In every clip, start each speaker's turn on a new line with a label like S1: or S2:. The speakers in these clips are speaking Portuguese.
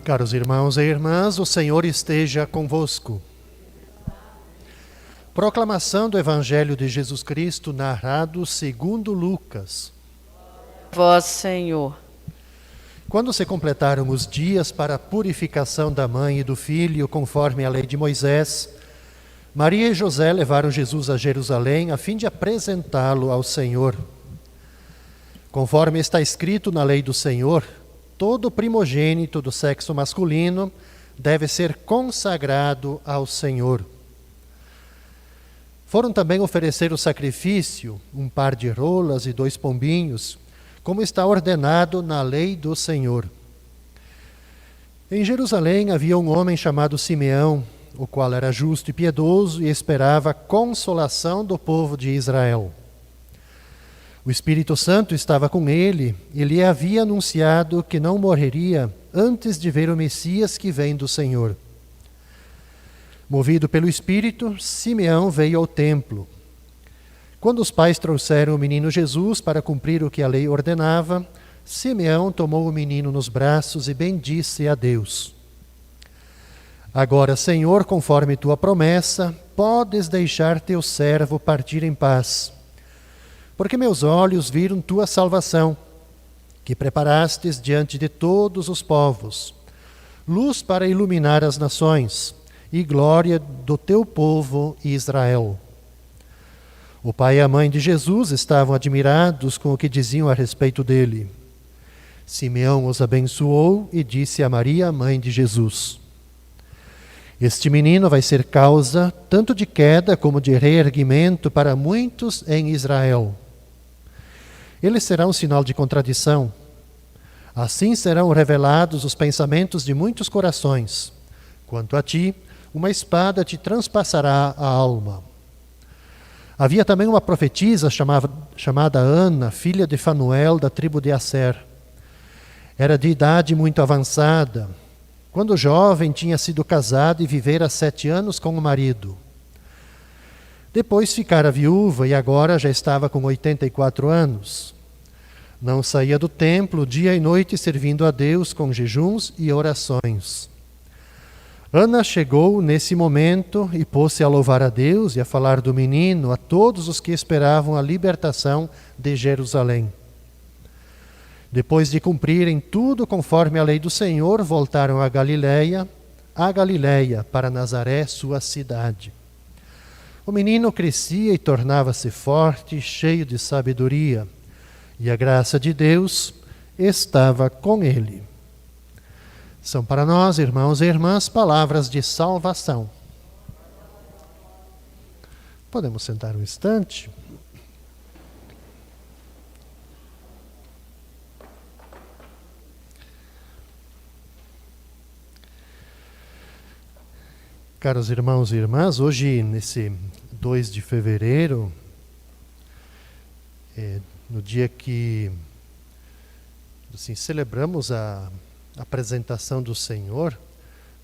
S1: Caros irmãos e irmãs, o Senhor esteja convosco. Proclamação do Evangelho de Jesus Cristo narrado segundo Lucas.
S2: Vós, Senhor.
S1: Quando se completaram os dias para a purificação da mãe e do filho, conforme a lei de Moisés, Maria e José levaram Jesus a Jerusalém a fim de apresentá-lo ao Senhor. Conforme está escrito na lei do Senhor, todo primogênito do sexo masculino deve ser consagrado ao Senhor. Foram também oferecer o sacrifício, um par de rolas e 2 pombinhos, como está ordenado na lei do Senhor. Em Jerusalém havia um homem chamado Simeão, o qual era justo e piedoso e esperava a consolação do povo de Israel. O Espírito Santo estava com ele e lhe havia anunciado que não morreria antes de ver o Messias que vem do Senhor. Movido pelo Espírito, Simeão veio ao templo. Quando os pais trouxeram o menino Jesus para cumprir o que a lei ordenava, Simeão tomou o menino nos braços e bendisse a Deus. Agora, Senhor, conforme tua promessa, podes deixar teu servo partir em paz, porque meus olhos viram tua salvação, que preparastes diante de todos os povos, luz para iluminar as nações e glória do teu povo Israel. O pai e a mãe de Jesus estavam admirados com o que diziam a respeito dele. Simeão os abençoou e disse a Maria, mãe de Jesus: Este menino vai ser causa tanto de queda como de reerguimento para muitos em Israel. Ele será um sinal de contradição. Assim serão revelados os pensamentos de muitos corações. Quanto a ti, uma espada te transpassará a alma. Havia também uma profetisa chamada Ana, filha de Fanuel, da tribo de Asser. Era de idade muito avançada. Quando jovem, tinha sido casada e vivera 7 anos com o marido. Depois ficara viúva e agora já estava com 84 anos. Não saía do templo dia e noite servindo a Deus com jejuns e orações. Ana chegou nesse momento e pôs-se a louvar a Deus e a falar do menino a todos os que esperavam a libertação de Jerusalém. Depois de cumprirem tudo conforme a lei do Senhor, voltaram a Galiléia, para Nazaré, sua cidade. O menino crescia e tornava-se forte, cheio de sabedoria, e a graça de Deus estava com ele. São para nós, irmãos e irmãs, palavras de salvação. Podemos sentar um instante? Caros irmãos e irmãs, hoje, nesse 2 de fevereiro, no dia que assim, celebramos a apresentação do Senhor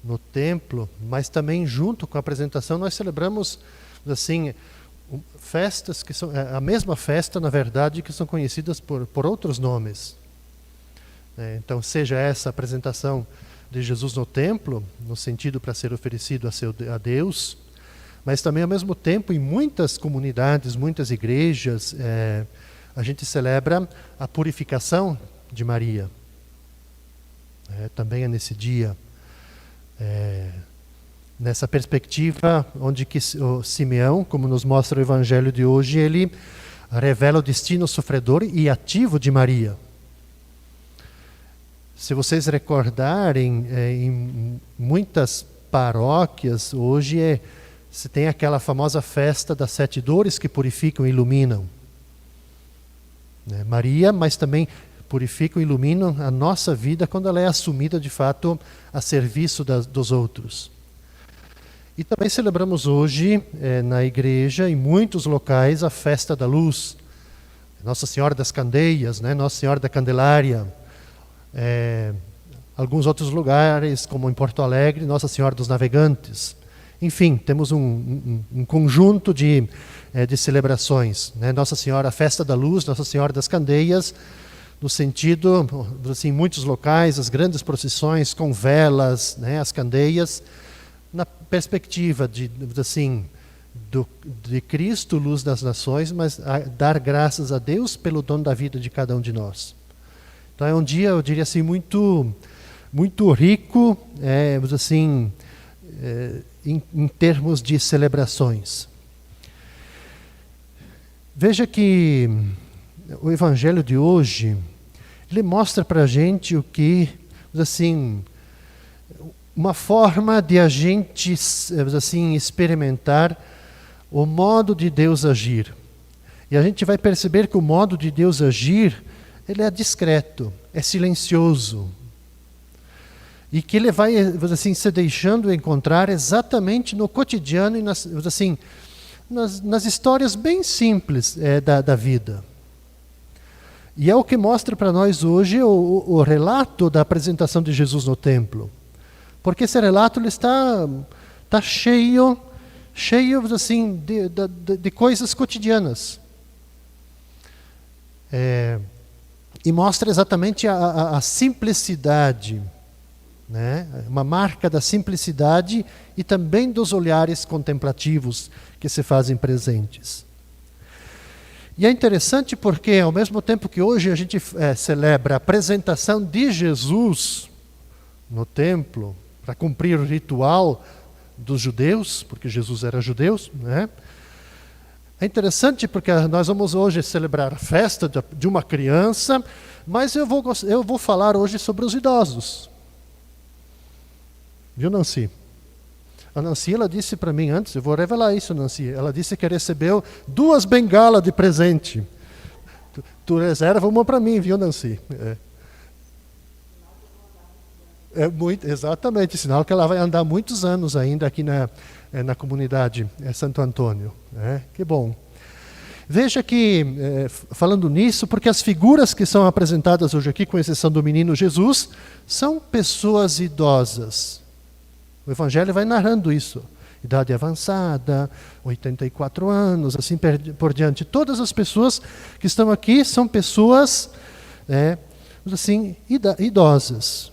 S1: no templo, mas também junto com a apresentação nós celebramos assim, festas que são a mesma festa, na verdade, que são conhecidas por outros nomes. Então, seja essa apresentação de Jesus no templo, no sentido para ser oferecido a Deus, mas também ao mesmo tempo em muitas comunidades, muitas igrejas, a gente celebra a purificação de Maria. Também é nesse dia, nessa perspectiva onde que o Simeão, como nos mostra o Evangelho de hoje, ele revela o destino sofredor e ativo de Maria. Se vocês recordarem, em muitas paróquias, hoje se tem aquela famosa festa das 7 dores que purificam e iluminam. Maria, mas também purificam e iluminam a nossa vida quando ela é assumida de fato a serviço dos outros. E também celebramos hoje, na igreja, em muitos locais, a festa da luz. Nossa Senhora das Candeias, Nossa Senhora da Candelária. Alguns outros lugares, como em Porto Alegre, Nossa Senhora dos Navegantes. Enfim, temos um conjunto de celebrações. Nossa Senhora, a Festa da Luz, Nossa Senhora das Candeias, no sentido, assim, em muitos locais, as grandes procissões com velas, né, as candeias, na perspectiva de Cristo, luz das nações, mas dar graças a Deus pelo dom da vida de cada um de nós. Então é um dia, eu diria assim, muito rico, em termos de celebrações. Veja que o Evangelho de hoje, ele mostra para a gente o que, assim, uma forma de a gente, assim, experimentar o modo de Deus agir. E a gente vai perceber que o modo de Deus agir, ele é discreto, é silencioso. E que ele vai, assim, se deixando encontrar exatamente no cotidiano e nas histórias bem simples da vida. E é o que mostra para nós hoje o relato da apresentação de Jesus no templo. Porque esse relato ele está cheio assim, de coisas cotidianas. E mostra exatamente a simplicidade, né? Uma marca da simplicidade e também dos olhares contemplativos que se fazem presentes. E é interessante porque, ao mesmo tempo que hoje a gente celebra a apresentação de Jesus no templo, para cumprir o ritual dos judeus, porque Jesus era judeu, né? É interessante porque nós vamos hoje celebrar a festa de uma criança, mas eu vou falar hoje sobre os idosos. Viu, Nancy? A Nancy, ela disse para mim antes, eu vou revelar isso, Nancy, ela disse que recebeu 2 bengalas de presente. Tu reserva uma para mim, viu, Nancy? Exatamente, sinal que ela vai andar muitos anos ainda aqui na comunidade Santo Antônio. Que bom. Veja que, falando nisso, porque as figuras que são apresentadas hoje aqui, com exceção do menino Jesus, são pessoas idosas. O Evangelho vai narrando isso. Idade avançada, 84 anos, assim por diante. Todas as pessoas que estão aqui são pessoas, assim, idosas.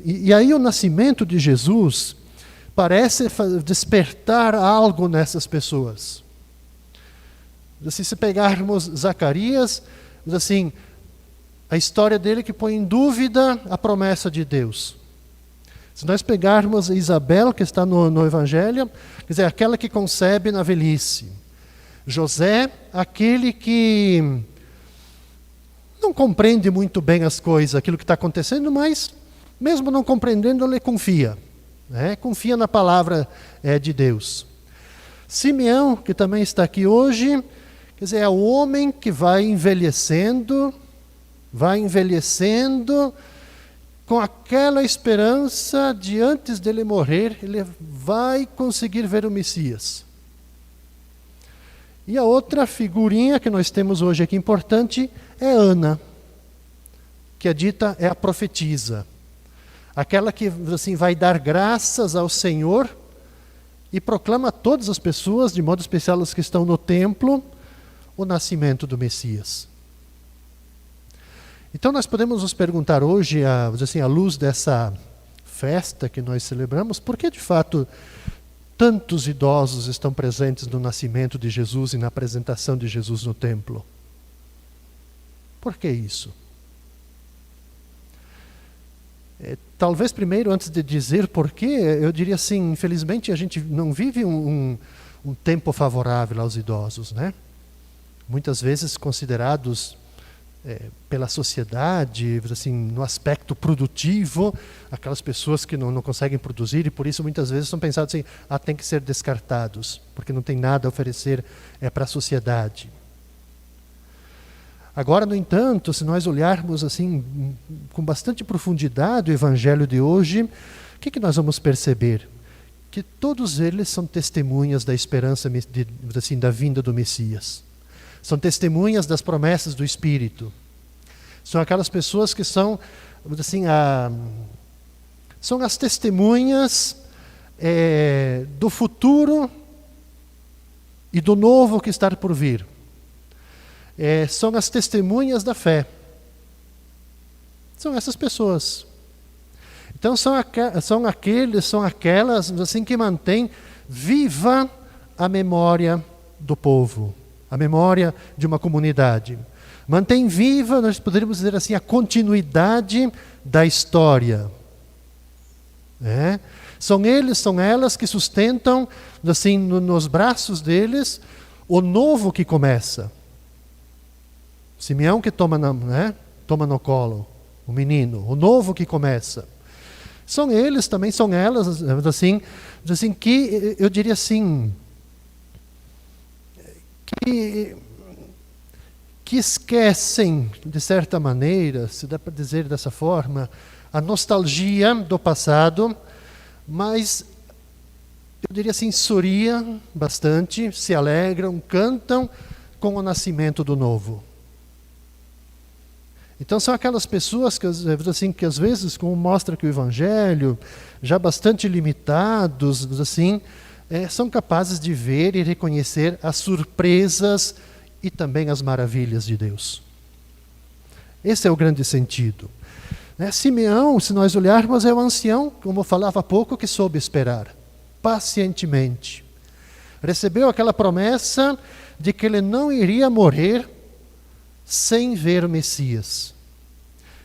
S1: E aí o nascimento de Jesus parece despertar algo nessas pessoas. Assim, se pegarmos Zacarias, assim, a história dele que põe em dúvida a promessa de Deus. Se nós pegarmos Isabel, que está no Evangelho, quer dizer, aquela que concebe na velhice. José, aquele que não compreende muito bem as coisas, aquilo que está acontecendo, mas mesmo não compreendendo, ele confia. Confia na palavra de Deus. Simeão, que também está aqui hoje, quer dizer, é o homem que vai envelhecendo com aquela esperança de antes dele morrer, ele vai conseguir ver o Messias. E a outra figurinha que nós temos hoje aqui importante é Ana, que é a profetisa. Aquela que assim, vai dar graças ao Senhor e proclama a todas as pessoas, de modo especial as que estão no templo, o nascimento do Messias. Então nós podemos nos perguntar hoje, à luz dessa festa que nós celebramos, por que de fato tantos idosos estão presentes no nascimento de Jesus e na apresentação de Jesus no templo? Por que isso? Talvez primeiro, antes de dizer porquê, eu diria assim, infelizmente a gente não vive um tempo favorável aos idosos, né? Muitas vezes considerados pela sociedade, assim, no aspecto produtivo, aquelas pessoas que não conseguem produzir e por isso muitas vezes são pensados assim, tem que ser descartados, porque não tem nada a oferecer para a sociedade. Agora, no entanto, se nós olharmos assim com bastante profundidade o Evangelho de hoje, o que nós vamos perceber? Que todos eles são testemunhas da esperança da vinda do Messias. São testemunhas das promessas do Espírito. São aquelas pessoas que são as testemunhas do futuro e do novo que está por vir. São as testemunhas da fé. São essas pessoas. Então são aquelas assim que mantêm viva a memória do povo, a memória de uma comunidade. Mantém viva, nós poderíamos dizer assim, a continuidade da história. São eles, são elas que sustentam, assim, nos braços deles, o novo que começa. Simeão que toma no colo o menino, o novo que começa. São eles também, são elas, assim que eu diria assim, que esquecem, de certa maneira, se dá para dizer dessa forma, a nostalgia do passado, mas eu diria assim, sorriam bastante, se alegram, cantam com o nascimento do novo. Então são aquelas pessoas que às vezes, como mostra que o Evangelho, já bastante limitados, são capazes de ver e reconhecer as surpresas e também as maravilhas de Deus. Esse é o grande sentido. Simeão, se nós olharmos, é o ancião, como eu falava há pouco, que soube esperar, pacientemente. Recebeu aquela promessa de que ele não iria morrer sem ver o Messias.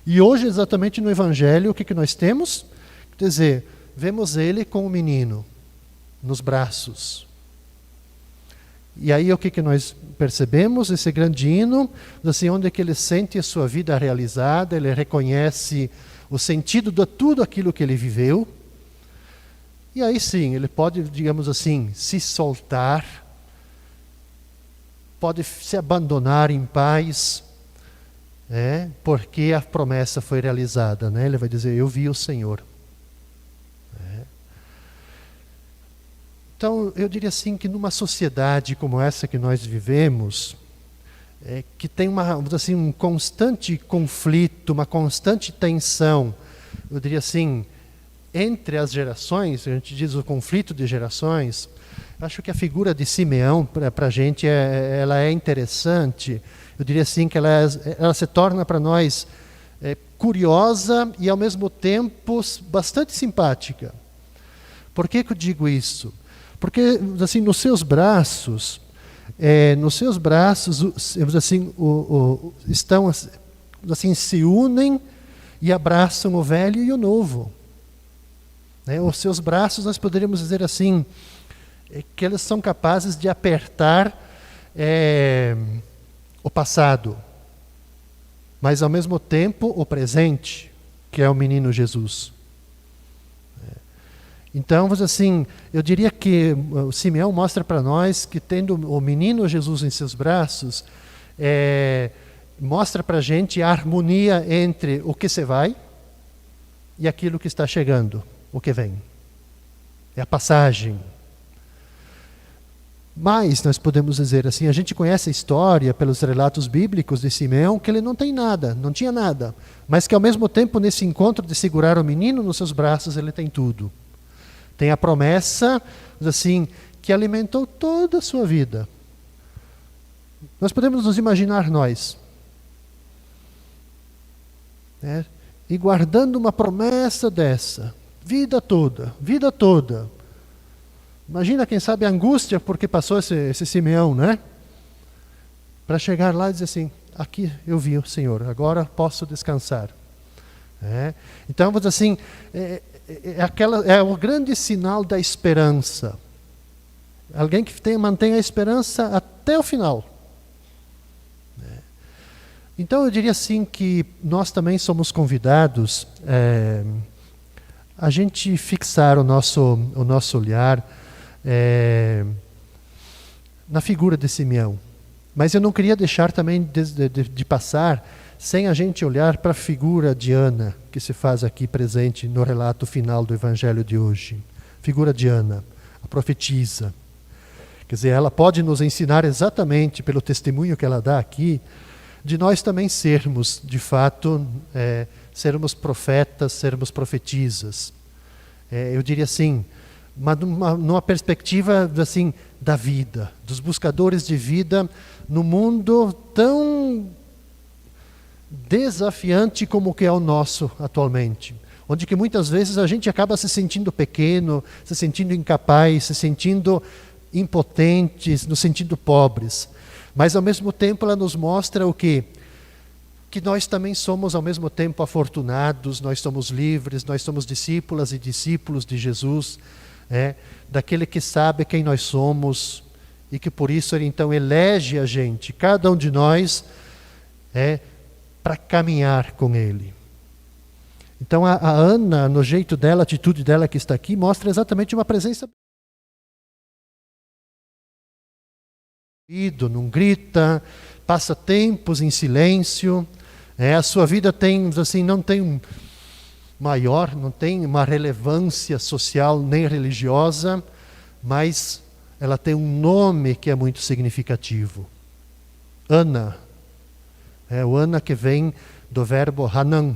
S1: E hoje, exatamente no Evangelho, o que nós temos? Quer dizer, vemos ele com o menino nos braços. E aí o que nós percebemos? Esse grande hino, assim, onde que ele sente a sua vida realizada, ele reconhece o sentido de tudo aquilo que ele viveu. E aí sim, ele pode, digamos assim, se soltar, pode se abandonar em paz, porque a promessa foi realizada. Ele vai dizer, eu vi o Senhor. Então, eu diria assim que numa sociedade como essa que nós vivemos, que tem um constante conflito, uma constante tensão, eu diria assim, entre as gerações, a gente diz o conflito de gerações, acho que a figura de Simeão, para a gente, ela é interessante. Eu diria assim que ela se torna para nós curiosa e, ao mesmo tempo, bastante simpática. Por que eu digo isso? Porque, assim, nos seus braços, estão, assim, se unem e abraçam o velho e o novo. Os seus braços, nós poderíamos dizer assim, que eles são capazes de apertar o passado, mas ao mesmo tempo o presente, que é o menino Jesus. Então, assim, eu diria que o Simeão mostra para nós que, tendo o menino Jesus em seus braços, mostra para a gente a harmonia entre o que se vai e aquilo que está chegando, o que vem. É a passagem. Mas nós podemos dizer assim, a gente conhece a história pelos relatos bíblicos de Simeão, que ele não tem nada, não tinha nada, mas que ao mesmo tempo, nesse encontro de segurar o menino nos seus braços, ele tem tudo. Tem a promessa, assim, que alimentou toda a sua vida. Nós podemos nos imaginar nós, e guardando uma promessa dessa, vida toda. Imagina, quem sabe, a angústia porque passou esse Simeão, para chegar lá e dizer assim, aqui eu vi o Senhor, agora posso descansar. Então, vamos dizer assim, é o grande sinal da esperança. Alguém que mantém a esperança até o final. Então, eu diria assim que nós também somos convidados a gente fixar o nosso olhar na figura de Simeão. Mas eu não queria deixar também de passar sem a gente olhar para a figura de Ana, que se faz aqui presente no relato final do Evangelho de hoje. Figura de Ana, a profetisa. Quer dizer, ela pode nos ensinar exatamente, pelo testemunho que ela dá aqui, de nós também sermos, de fato, sermos profetas, sermos profetisas. Eu diria assim, numa perspectiva assim, da vida, dos buscadores de vida, no mundo tão desafiante como que é o nosso atualmente, onde que muitas vezes a gente acaba se sentindo pequeno, se sentindo incapaz, se sentindo impotentes, nos sentindo pobres. Mas ao mesmo tempo ela nos mostra o quê? Que nós também somos ao mesmo tempo afortunados, nós somos livres, nós somos discípulas e discípulos de Jesus, daquele que sabe quem nós somos e que por isso ele então elege a gente, cada um de nós, para caminhar com ele. Então a Ana, no jeito dela, a atitude dela que está aqui, mostra exatamente uma presença. Não grita, passa tempos em silêncio, a sua vida tem, assim, não tem não tem uma relevância social nem religiosa, mas ela tem um nome que é muito significativo. Ana. O Ana que vem do verbo Hanan,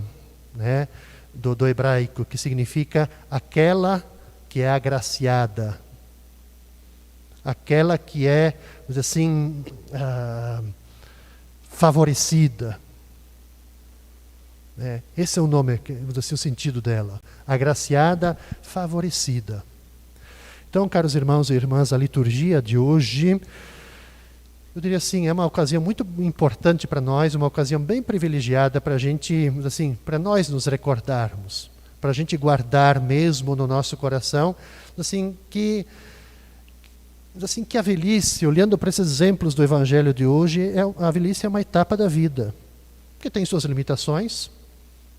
S1: do hebraico, que significa aquela que é agraciada, aquela que é, assim, favorecida. Esse é o nome, assim, o sentido dela. Agraciada, favorecida. Então, caros irmãos e irmãs, a liturgia de hoje, eu diria assim, é uma ocasião muito importante para nós, uma ocasião bem privilegiada para a gente, assim, para nós nos recordarmos, para a gente guardar mesmo no nosso coração, assim, que a velhice, olhando para esses exemplos do Evangelho de hoje, a velhice é uma etapa da vida, que tem suas limitações,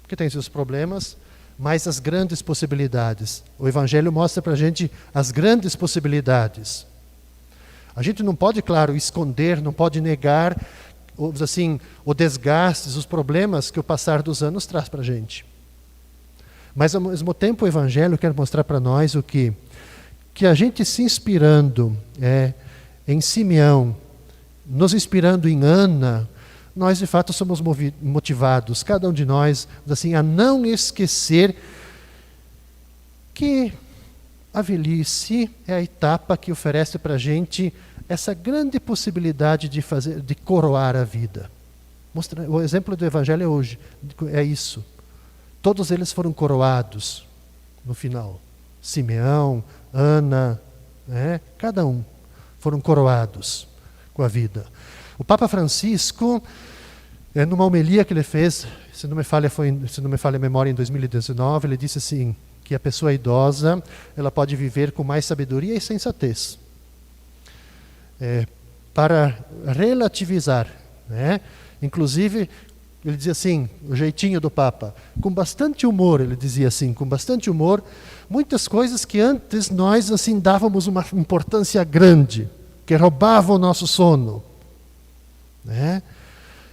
S1: que tem seus problemas, mas as grandes possibilidades. O Evangelho mostra para a gente as grandes possibilidades. A gente não pode, claro, esconder, não pode negar, assim, o desgaste, os problemas que o passar dos anos traz para a gente. Mas, ao mesmo tempo, o Evangelho quer mostrar para nós o quê? Que a gente se inspirando em Simeão, nos inspirando em Ana, nós de fato somos motivados, cada um de nós, assim, a não esquecer que a velhice é a etapa que oferece para a gente essa grande possibilidade de coroar a vida. O exemplo do Evangelho hoje é isso. Todos eles foram coroados no final. Simeão, Ana, cada um foram coroados com a vida. O Papa Francisco, numa homilia que ele fez, se não me falha a memória, em 2019, ele disse assim, que a pessoa idosa, ela pode viver com mais sabedoria e sensatez. Para relativizar, inclusive, ele dizia assim, o jeitinho do Papa, com bastante humor, ele dizia assim, com bastante humor, muitas coisas que antes nós assim dávamos uma importância grande, que roubavam o nosso sono.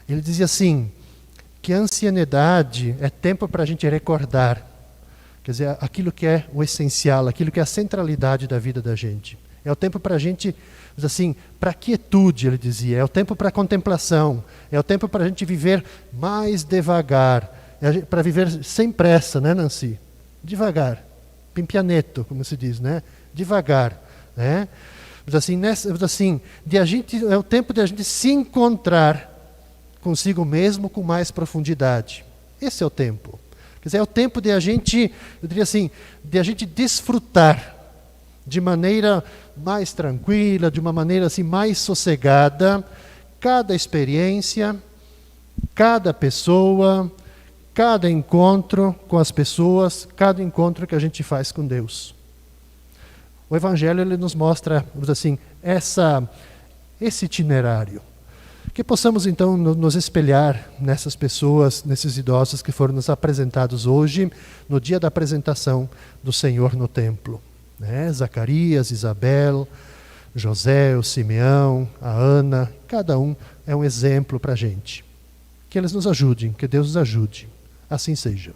S1: Ele dizia assim, que a ancianidade é tempo para a gente recordar, quer dizer, aquilo que é o essencial, aquilo que é a centralidade da vida da gente. É o tempo para a gente, assim, para quietude, ele dizia, é o tempo para contemplação, é o tempo para a gente viver mais devagar, para viver sem pressa, né, Nancy? Devagar, pimpianeto, como se diz, né? Devagar, Mas assim, é o tempo de a gente se encontrar consigo mesmo com mais profundidade. Esse é o tempo. Quer dizer, é o tempo de a gente, eu diria assim, de a gente desfrutar de maneira mais tranquila, de uma maneira assim mais sossegada, cada experiência, cada pessoa, cada encontro com as pessoas, cada encontro que a gente faz com Deus. O Evangelho ele nos mostra, assim, esse itinerário. Que possamos então nos espelhar nessas pessoas, nesses idosos que foram nos apresentados hoje, no dia da apresentação do Senhor no templo. Zacarias, Isabel, José, o Simeão, a Ana, cada um é um exemplo para a gente. Que eles nos ajudem, que Deus nos ajude. Assim seja.